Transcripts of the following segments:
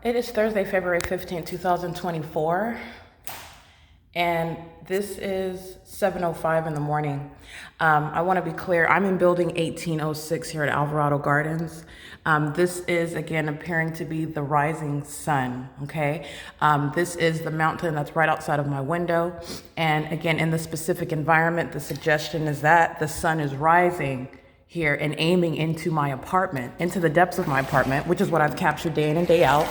It is Thursday, February 15th, 2024, and this is 7:05 in the morning. I want to be clear, I'm in building 1806 here at Alvarado Gardens. This is, again, appearing to be the rising sun, okay? This is the mountain that's right outside of my window, and again, in the specific environment, the suggestion is that the sun is rising here and aiming into my apartment, into the depths of my apartment, which is what I've captured day in and day out,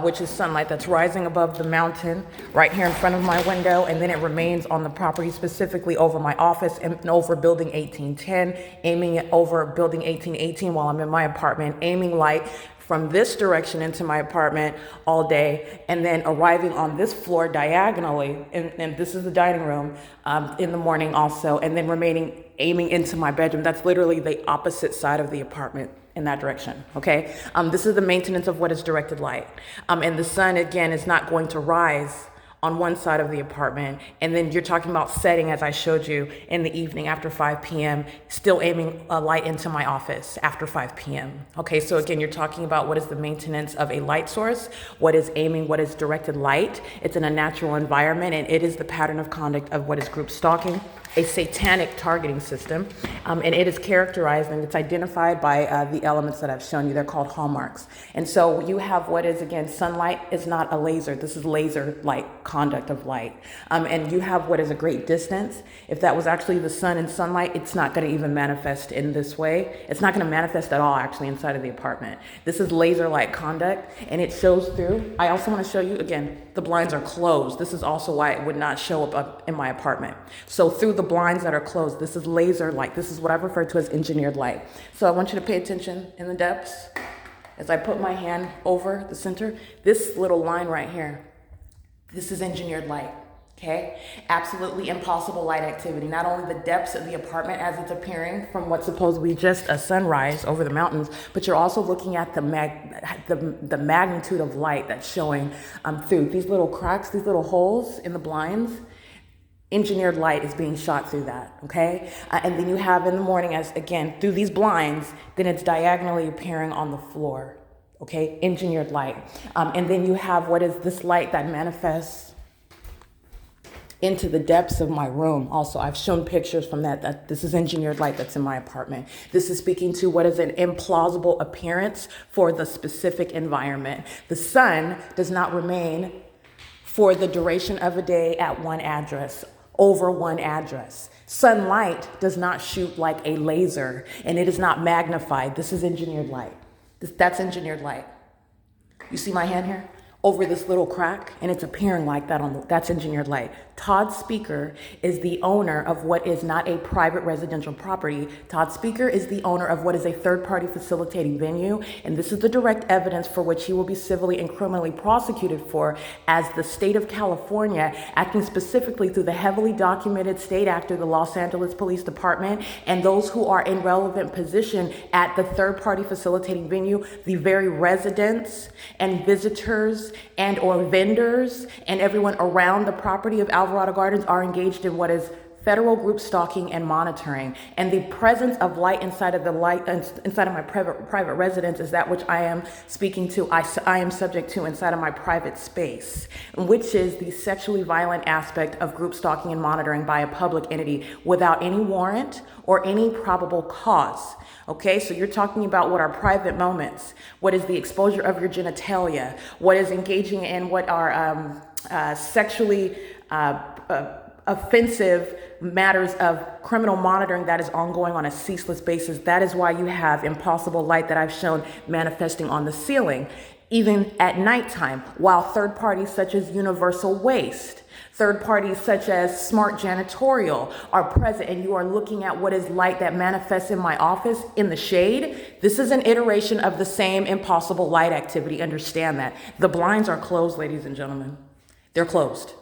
which is sunlight that's rising above the mountain right here in front of my window, and then it remains on the property, specifically over my office and over building 1810, aiming it over building 1818 while I'm in my apartment, aiming light from this direction into my apartment all day, and then arriving on this floor diagonally, and this is the dining room, in the morning also, and then remaining aiming into my bedroom. That's literally the opposite side of the apartment in that direction, okay? This is the maintenance of what is directed light. And the sun, again, is not going to rise on one side of the apartment, and then you're talking about setting, as I showed you, in the evening after 5 p.m., still aiming a light into my office after 5 p.m. Okay, so again, you're talking about what is the maintenance of a light source, what is aiming, what is directed light. It's in a natural environment, and it is the pattern of conduct of what is group stalking, a satanic targeting system, and it is characterized and it's identified by the elements that I've shown you. They're called hallmarks. And so you have what is, again, sunlight is not a laser. This is laser light, conduct of light. And you have what is a great distance. If that was actually the sun and sunlight, it's not going to even manifest in this way. It's not going to manifest at all, actually, inside of the apartment. This is laser light conduct, and it shows through. I also want to show you, again, the blinds are closed. This is also why it would not show up in my apartment. So through the blinds that are closed, this is laser light. This is what I've referred to as engineered light. So I want you to pay attention in the depths as I put my hand over the center. This little line right here, this is engineered light, okay? Absolutely impossible light activity. Not only the depths of the apartment as it's appearing from what's supposed to be just a sunrise over the mountains, but you're also looking at the magnitude of light that's showing through these little cracks, these little holes in the blinds. Engineered light is being shot through that, okay? And then you have in the morning, as again, through these blinds, then it's diagonally appearing on the floor, okay? Engineered light. And then you have what is this light that manifests into the depths of my room. Also, I've shown pictures from that this is engineered light that's in my apartment. This is speaking to what is an implausible appearance for the specific environment. The sun does not remain for the duration of a day at one address, over one address. Sunlight does not shoot like a laser, and it is not magnified. This is engineered light. That's engineered light. You see my hand here? Over this little crack, and it's appearing like that that's engineered light. Todd Speaker is the owner of what is not a private residential property. Todd Speaker is the owner of what is a third-party facilitating venue, and this is the direct evidence for which he will be civilly and criminally prosecuted for, as the state of California, acting specifically through the heavily documented state actor, the Los Angeles Police Department, and those who are in relevant position at the third-party facilitating venue, the very residents and visitors and or vendors and everyone around the property of Alvarado Gardens are engaged in what is federal group stalking and monitoring. And the presence of light inside of my private residence is that which I am speaking to, I am subject to inside of my private space, which is the sexually violent aspect of group stalking and monitoring by a public entity without any warrant or any probable cause. Okay, so you're talking about what are private moments, what is the exposure of your genitalia, what is engaging in what are sexually offensive matters of criminal monitoring that is ongoing on a ceaseless basis. That is why you have impossible light that I've shown manifesting on the ceiling, even at nighttime, while third parties such as Universal Waste, third parties such as Smart Janitorial are present, and you are looking at what is light that manifests in my office in the shade. This is an iteration of the same impossible light activity. Understand that. The blinds are closed, ladies and gentlemen. They're closed.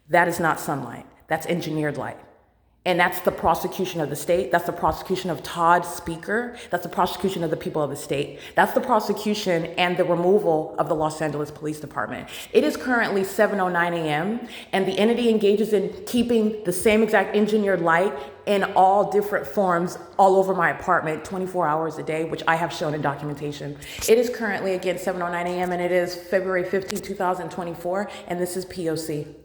That is not sunlight. That's engineered light. And that's the prosecution of the state. That's the prosecution of Todd Speaker. That's the prosecution of the people of the state. That's the prosecution and the removal of the Los Angeles Police Department. It is currently 7:09 a.m. and the entity engages in keeping the same exact engineered light in all different forms all over my apartment 24 hours a day, which I have shown in documentation. It is currently, again, 7:09 a.m. and it is February 15, 2024, and this is P.O.C.